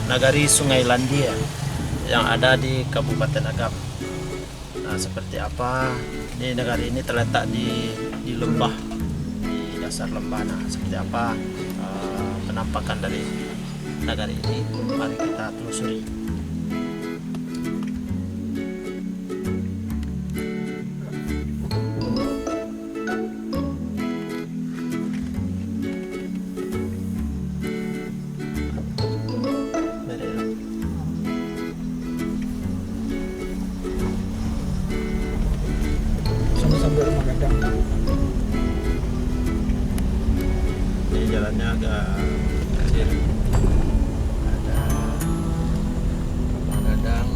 Nagari Sungai Landia yang ada di Kabupaten Agam. Nah, seperti apa? Ini nagari ini terletak di lembah, di dasar lembah. Nah, seperti apa penampakan dari nagari ini? Mari kita telusuri. Sambil rumah gadang. Ini jalannya agak kecil. Ada rumah gadang.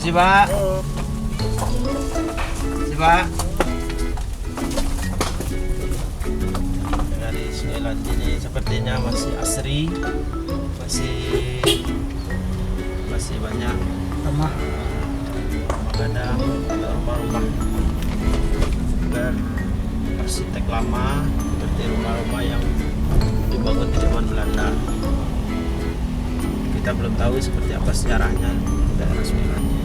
Si Pak. Si Pak. Dari Sungai Landia ini sepertinya masih asri, masih banyak Rumah rumah gadang, rumah-rumah berarsitek lama seperti rumah-rumah yang dibangun di zaman Belanda. Kita belum tahu seperti apa sejarahnya di daerah Sungai Landia.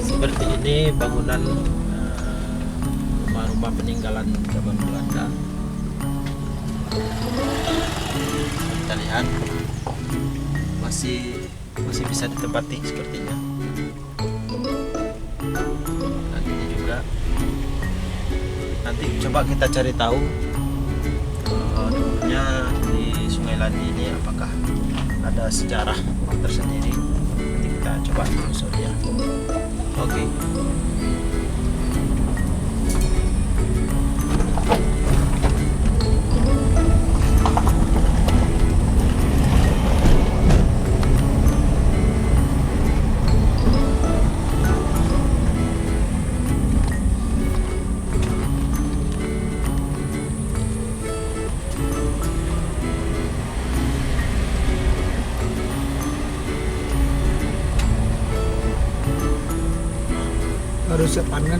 Seperti ini bangunan rumah-rumah peninggalan zaman Belanda. Kita lihat masih bisa ditempati sepertinya. Dan ini juga nanti coba kita cari tahu dulunya di Sungai Landia ini apakah ada sejarah tersendiri. Nanti kita coba telusuri ya. Oke. harus siap panen.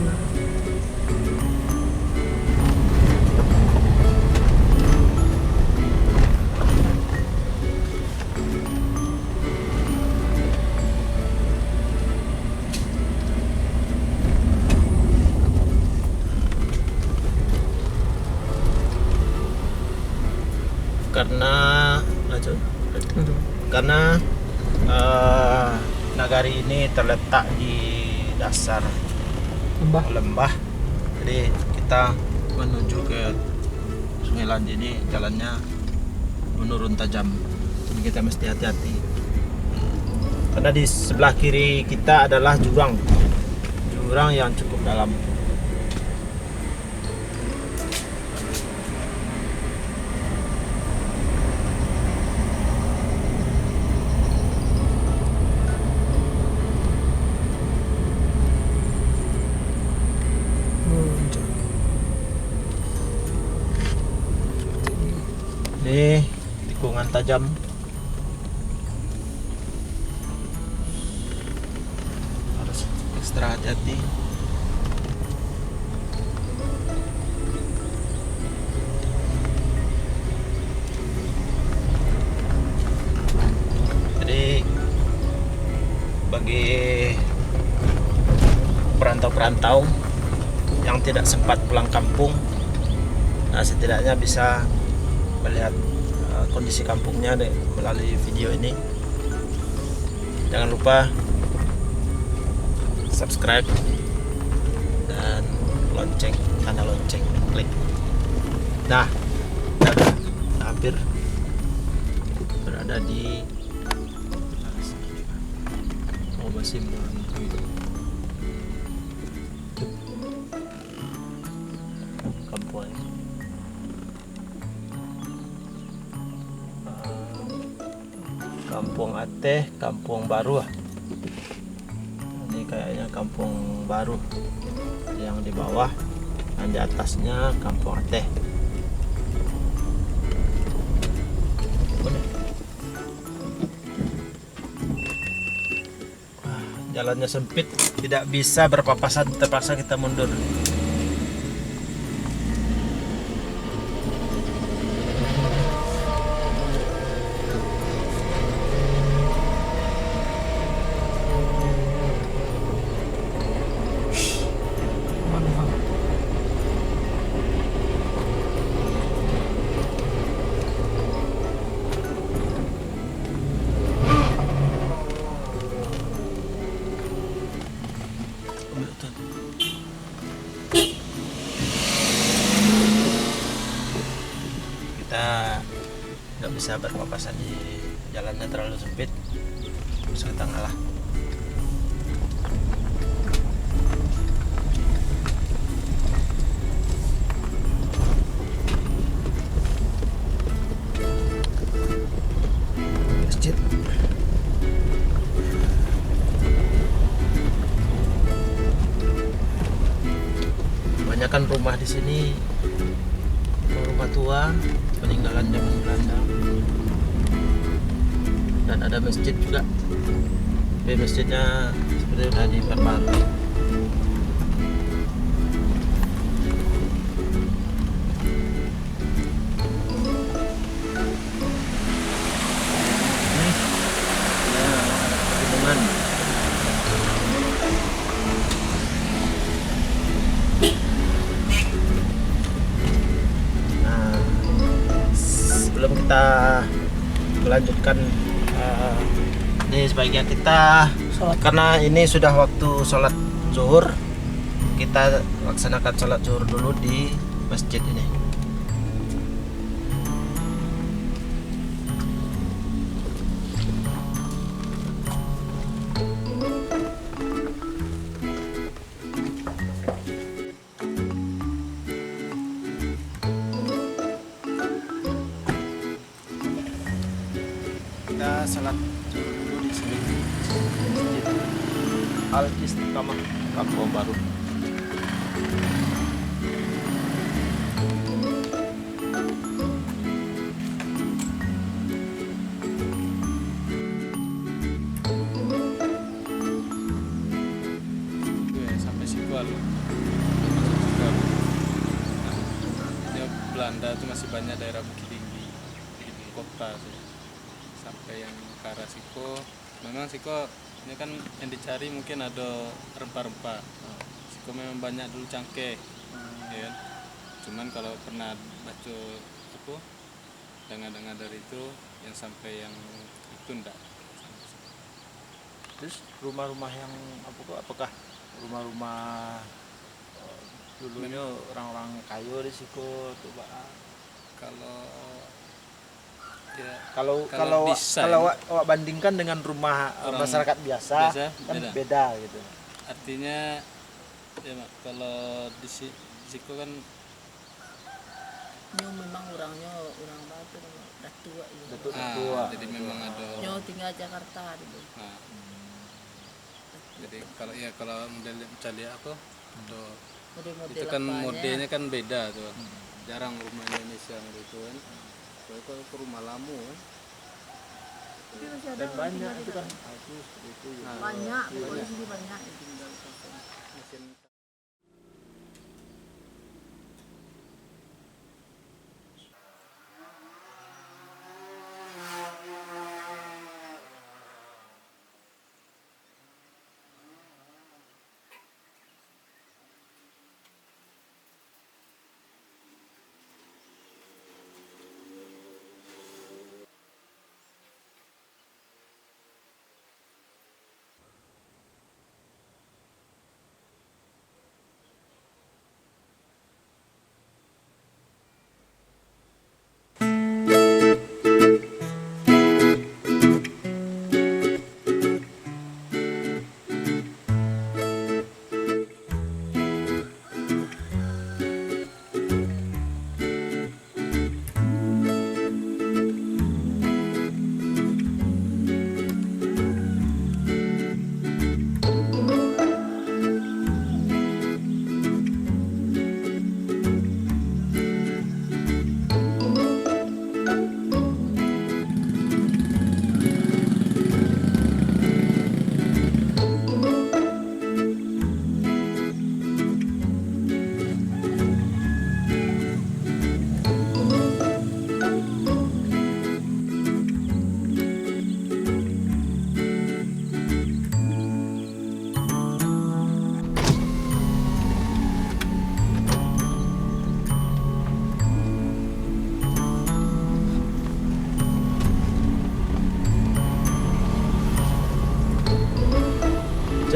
Karena nagari ini terletak di dasar lembah, jadi kita menuju ke Sungai Landia ini jalannya menurun tajam, jadi kita mesti hati-hati karena di sebelah kiri kita adalah jurang yang cukup dalam. Ini tikungan tajam. Harus ekstra hati-hati. Jadi bagi perantau-perantau yang tidak sempat pulang kampung, nah setidaknya bisa melihat kondisi kampungnya melalui video ini. Jangan lupa subscribe dan lonceng, tanda lonceng, klik. Nah, kita hampir berada di masih kampung. Kampung Ateh, Kampung Baru. Ini kayaknya Kampung Baru. Yang di bawah, yang di atasnya Kampung Ateh. Wah, jalannya sempit, tidak bisa berpapasan, terpaksa kita mundur. Aman. Kita nggak bisa berpapasan, di jalannya terlalu sempit, bisa kita ngalah. Masjid. Kebanyakan rumah di sini rumah tua peninggalan zaman Belanda, dan ada masjid juga. Tapi masjidnya seperti udah diperbarui. Pegunungan. Nah, sebelum kita melanjutkan ini sebaiknya kita, Sholat. karena ini sudah waktu sholat zuhur, kita laksanakan sholat zuhur dulu di masjid ini. Kita sholat zuhur dulu di sini, Masjid Al Istiqamah, Kampung Baru. Sampai Sikual. Ini Belanda itu masih banyak daerah Bukit Tinggi di kota sih. Sampai yang ke arah Siko, memang Siko ini kan yang dicari mungkin ada rempah-rempah. Siko memang banyak dulu cangkeh, ya kan? Cuman kalau pernah baca apa dengar-dengar dari itu yang sampai yang itu enggak. Terus rumah-rumah yang apakah rumah-rumah dulunya orang-orang kayu di situ tuh, Pak? Kalau ya Kalau desain, awak bandingkan dengan rumah orang masyarakat biasa, kan beda. beda gitu. Artinya ya Mak, kalau di situ kan Nyo memang orangnya orang Batu, udah tua gitu. Betul, tua. jadi memang ada. Nyo tinggal Jakarta gitu. Nah, jadi kalau model Italia aku tuh Model-model itu kan apanya. modelnya kan beda tuh. Jarang rumah Indonesia gitu kan. Kalau ke rumah Lamu kan. Tapi masih ada Dan orang banyak tinggal di itu kan dalam. aku seperti itu. Nah, Banyak, iya, pokoknya iya. sini banyak yang tinggal di sana. Mesin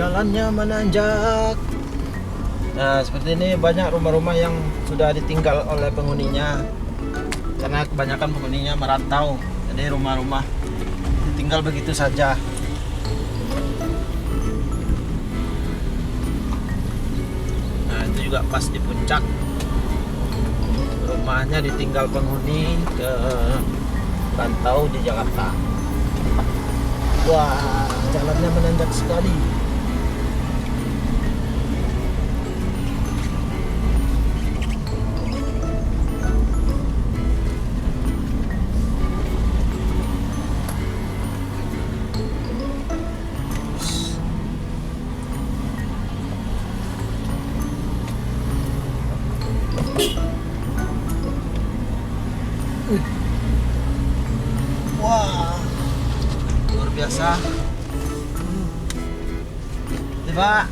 Jalannya menanjak. Nah, seperti ini banyak rumah-rumah yang sudah ditinggal oleh penghuninya. Karena kebanyakan penghuninya merantau. Jadi rumah-rumah ditinggal begitu saja. Nah, itu juga pas di puncak. Rumahnya ditinggal penghuni ke rantau di Jakarta. Wah, jalannya menanjak sekali. Wah, luar biasa. Pak.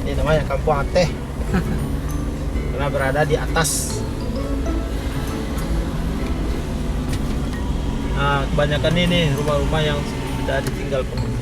Ini namanya Kampung Ateh. Karena berada di atas. Nah, kebanyakan ini rumah-rumah yang sudah ditinggal penghuninya.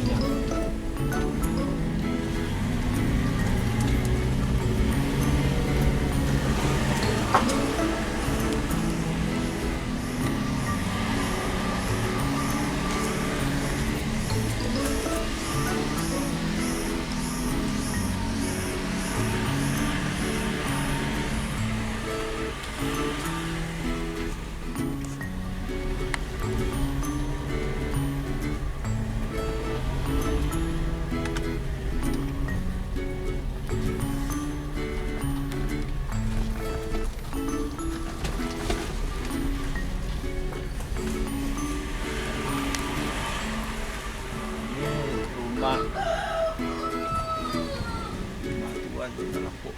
Rumah Tuhan juga laku.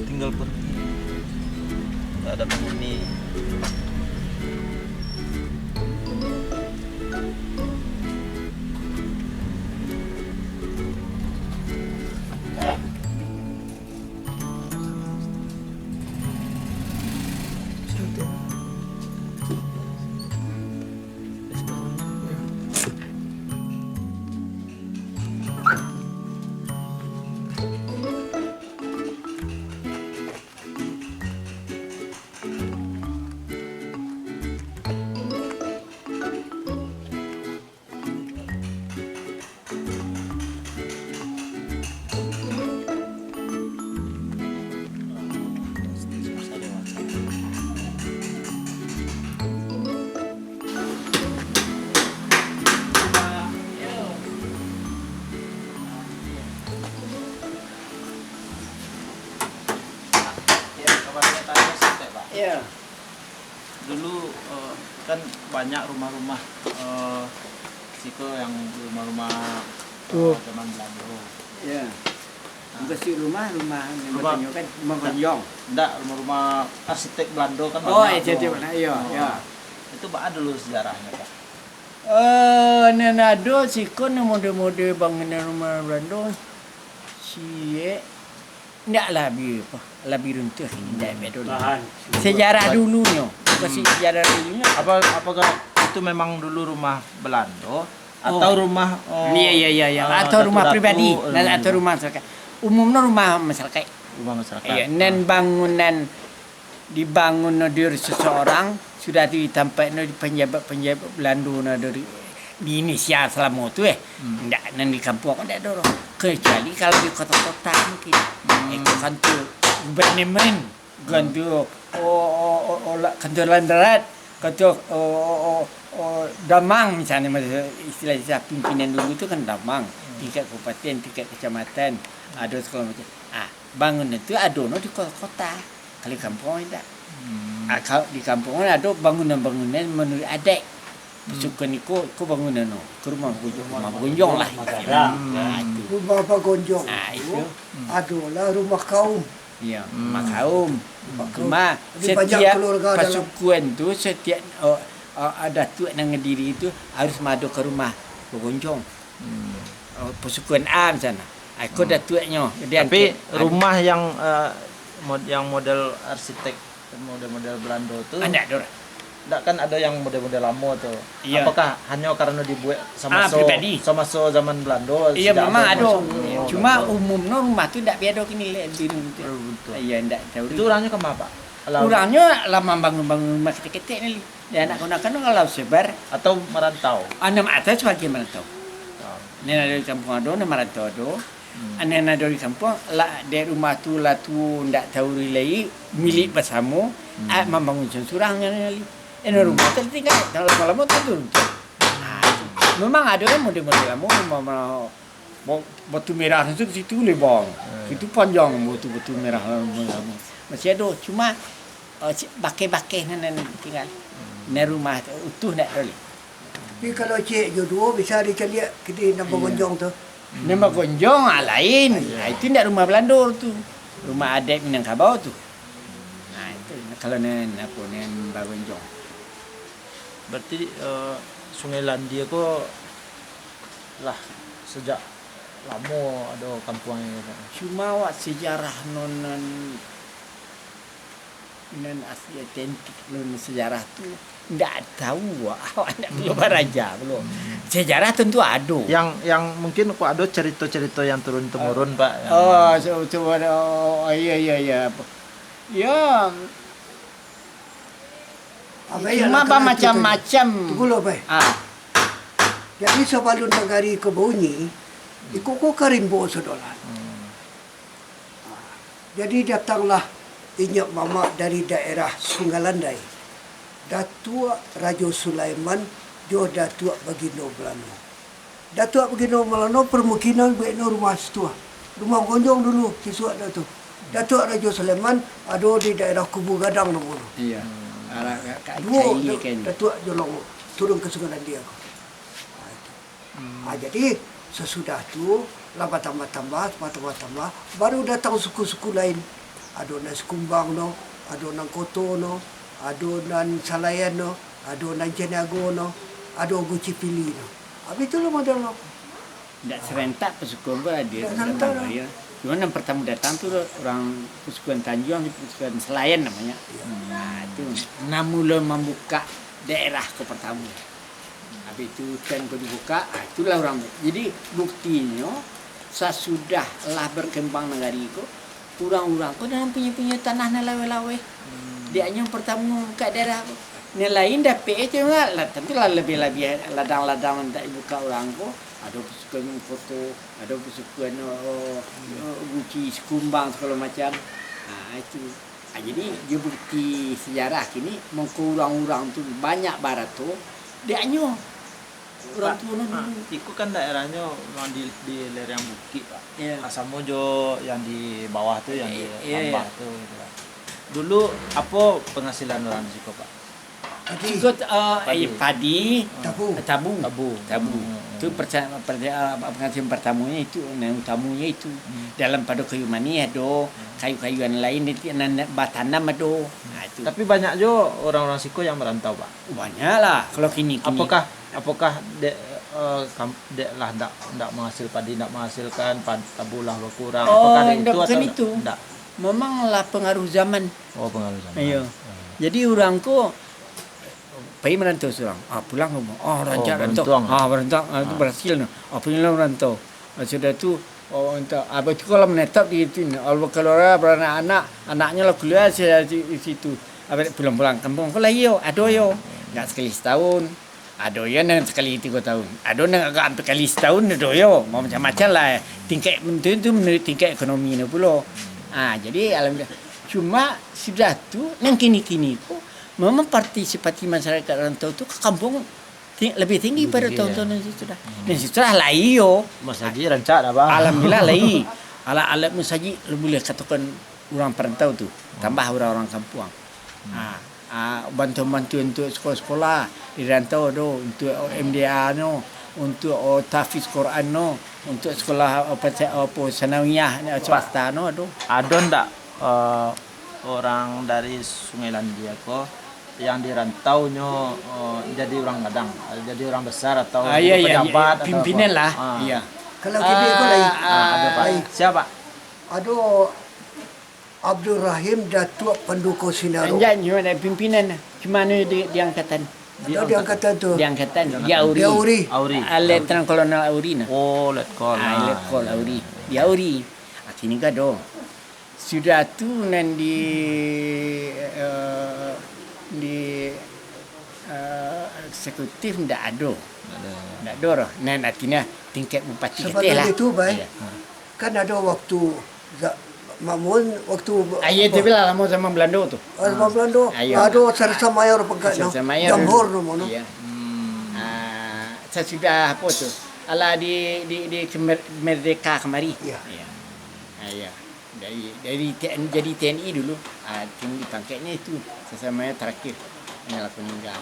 Tinggal pergi, nggak ada penghuni. Iya. Dulu kan banyak rumah-rumah Siko yang rumah-rumah zaman Belanda. Iya. Bersih rumah yang Rumah- bertanya kan menggonjong. Enggak, rumah-rumah arsitek Belanda kan Oh, banyak itu tuh. mana? Iya, iya. Itu Pak dulu sejarahnya, Pak. Nenado siko na mode-mode bangunan rumah Belanda. Sie ndak lebih runtuh ndak betul. Sejarah dulunya, kasih sejarah dulunya. Apakah itu memang dulu rumah Belanda atau rumah Iya. Atau rumah datu-datu, pribadi, atau rumah masyarakat. Umumnya rumah masyarakat. rumah masyarakat. Iya, dan bangunan dibangun dari seseorang sudah ditempatkan di penjabat Belanda dari di Indonesia selama itu ndak nan di kampung ndak ada orang. Kecuali kalau di kota-kota mungkin itu kantor gubernmen, kantor kantor darat, kantor damang misalnya istilah pimpinan dulu itu kan damang, tingkat kabupaten, tingkat kecamatan, ada segala macam. Bangunan itu ada di kota-kota, kali kampung tidak. Di kampung ada bangunan-bangunan menurut adat. Sukan iku bangunan no. Ke rumah gonjong lah. Itu. Rumah Bagonjong Itu. adalah rumah kaum. Ya, rumah kaum. Cuma Ada banyak setiap keluarga dalam- pasukan tu setiap datuk yang ngediri itu harus madu ke rumah Bagonjong. Pasukan A sana. Aku datuknya. Tapi rumah yang model arsitek model Belanda tuh Anak dorang. enggak kan ada yang model-model lama tuh. Iya. Apakah hanya karena dibuat sama pribadi. sama zaman Belanda? Iya sejak memang ada. masuk- Cuma umumnya rumah tu tak biasa kini biru tu. betul. Iya ndak tahu. Itu orangnya ke mana, Pak? Kurangnya lama bangun-bangun rumah ketek-ketek ni. Dan anak-anak kalau sebar Atau merantau? anak atas bagi merantau. Ni ada di kampung ada, ni merantau ada. Anak ada di kampung lah dari rumah tu lah tu ndak tahu relay milik bersama. Membangun surang ni. Ini rumah tu tinggal kalau lama tu turun. Memang ada kan model-model lama batu merah tu situ lebang. Itu panjang batu merah lama. Masih ada cuma bakai-bakai nan tinggal. Ni rumah utuh nak boleh. Tapi kalau cik jodoh bisa dicari kita nak Bagonjong tu. Nama Gonjong lain. Itu ndak rumah Belanda tu. Rumah adat Minangkabau tu. Itu kalau nan apa nan Bagonjong. Berarti Sungai Landia kok lah sejak lama ada kampungnya. Cuma sejarah non Asia Tentik non sejarah tu ndak tahu awak ndak belum raja belum. Sejarah tentu ada. Yang mungkin kok ada cerita-cerita yang turun temurun, Pak. Iya. Ya, cuma macam-macam. Tunggu lo, Bay. Jadi sebelum negari ke bunyi, ikut ko karimbo sedolan. Jadi datanglah inyak mama dari daerah Sungai Landai. Datuk Raja Sulaiman jo Datuk Bagindo Melano. Datuk Bagindo Melano permukiman buatno rumah setua. Rumah Gonjong dulu kisuat dah tu. Datuk Raja Sulaiman ada di daerah Kubu Gadang nombor. Iya. Dua Datuk Jolong turun ke Sungai Landia. Jadi sesudah tu lama tambah baru datang suku-suku lain. Ada nan Sekumbang no, ada nan Koto no, ada nan Salayan no, ada nan Cenago no, ada Guci Pili no. Habis itulah model no. Tidak serentak pasukan pun ada. Tak serentak lah. Cuma yang pertama datang tu orang pasukan Tanjung, pasukan Selayan namanya. Nah itu mula membuka daerah ke pertama. Habis itu kan dibuka, itulah orang. Jadi buktinya sesudah lah berkembang negari itu, orang-orang tu dalam punya tanah nelawe-lawe. Dia yang pertama buka daerah tu. Yang lain dapat je lah. Tentulah lebih-lebih ladang-ladang tak buka orang tu. Ada pasukan Koto, ada pasukan Guci, Sekumbang segala macam. Itu. Jadi dia bukti sejarah kini mengkurang-kurang tu banyak barat tu dia nyo orang tu dulu. Itu kan daerahnya memang di lereng bukit, Pak. Ya. Asamojo yang di bawah tuh yang di Iya. tambah tuh gitu, Pak. Dulu apa penghasilan orang di situ, Pak? Jadi Ikut padi, tabu. tabu. Itu penghasilan pertamanya itu, yang utamanya itu. Dalam pada kayu manis ada, kayu-kayuan lain itu tanam ada. Itu. Tapi banyak juga orang-orang Siko yang merantau, Pak. Banyak lah kalau kini. Apakah dek lah ndak menghasil padi, ndak menghasilkan tabulah berkurang? Apakah ada bukan itu itu. atau ndak? Memanglah pengaruh zaman. Oh, pengaruh zaman. Iya. Jadi orang ko pergi merantau seorang. Pulang rumah. Rancak rantau. Merantau. Itu berhasil. Pulang merantau. Sudah tu entah. Abang tu kalau menetap di itu. Kalau orang beranak-anak, anaknya lah kuliah di situ. Abang pulang-pulang kampung. Kalau yo, ada yo. Enggak sekali setahun. Ada yang sekali 3 tahun. Ada yang agak hampir kali setahun ada yo. Macam-macam lah. Tingkat itu menurut tingkat ekonomi ni pula. Jadi alhamdulillah. Cuma sudah tu yang kini-kini tu memang partisipasi masyarakat rantau tu ke kampung lebih tinggi pada tahun-tahun yang sudah. Dan sudah lain yo. Mas Haji rancak dah, Bang. Alhamdulillah lain. Alat-alat Mas Haji boleh katakan orang perantau tu tambah orang-orang kampung. bantu-bantu untuk sekolah-sekolah di rantau do, untuk MDA no, untuk tahfiz Quran no, untuk sekolah apa sanawiyah swasta no do. Ada ndak orang dari Sungai Landia kok yang di rantau jadi orang Padang, jadi orang besar atau pejabat atau pimpinan apa? lah. Iya. Kalau kita ikut lagi. Ada Pak. Siapa? Ada Abdul Rahim Datuk Penduko Sinaro. Anjanya ada pimpinan. Cuma di angkatan. Ada di angkatan tu. Di angkatan. Di Auri. Auri. Letnan Kolonel Auri nah. Oh, Letkol. Letkol Auri. Di Auri. Sini ka do. Sudah tu nan di eksekutif ndak ada. Ndak ada roh. Nan artinya tingkat bupati kita lah. Sebab itu baik. Kan ada waktu Mamun waktu itu bila lama zaman Belanda tu. Zaman Belanda ada Sersa Mayor pegaknya. Jamhur no mono. Iya. Saya sudah apa tu? Ala di Merdeka kemari. Iya. Iya. Jadi TNI dulu. Tinggi pangkatnya itu. Sersa Mayor terakhir. Ini aku meninggal.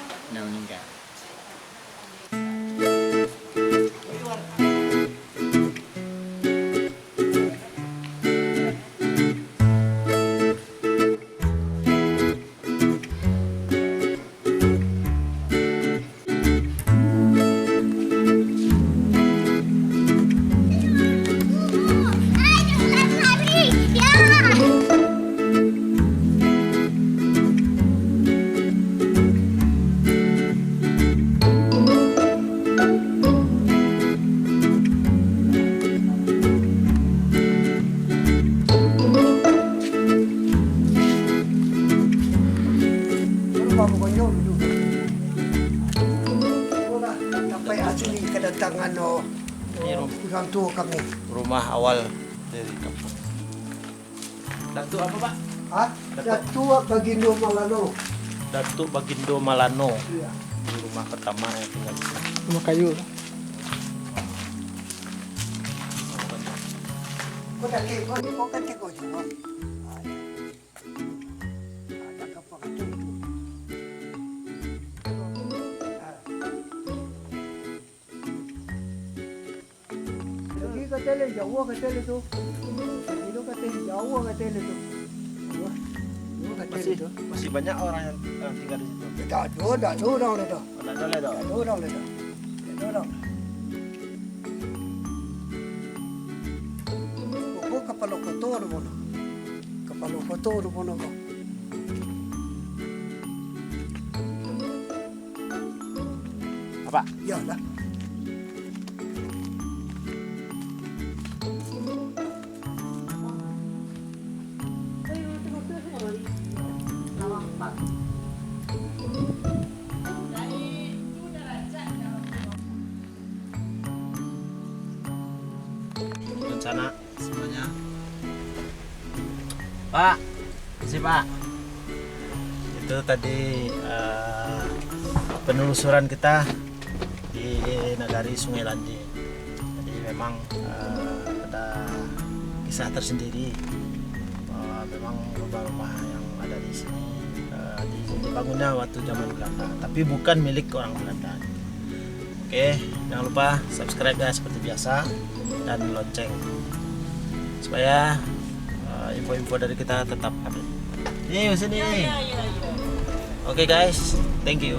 Sampai asli kedatangan orang tua kami. Rumah awal dari kampung. Datuk apa Pak? Datuk Bagindo Malano. Datuk Bagindo Malano. Iya. Di rumah pertama yang tinggal di sini. Rumah kayu. Kau kan tengok juga. Ada kapal itu. Lagi kata le jauh kata le tu. Itu kata jauh kata le tu. Masih banyak orang yang tinggal di situ. Tak ada orang le tu. Tak boleh dong. Tak ada orang le tu. Tak ada orang. Kapalo kotor mono. Kapalo kotor mono ko. Apa? Ya lah. Rencana semuanya. Pak, sih Pak. Itu tadi penelusuran kita di Nagari Sungai Landi. Jadi memang ada kisah tersendiri bahwa memang rumah-rumah yang ada di sini dibangunnya waktu zaman Belanda, tapi bukan milik orang Belanda. Oke, jangan lupa subscribe ya seperti biasa dan lonceng supaya info-info dari kita tetap update. Sini. Oke guys, thank you.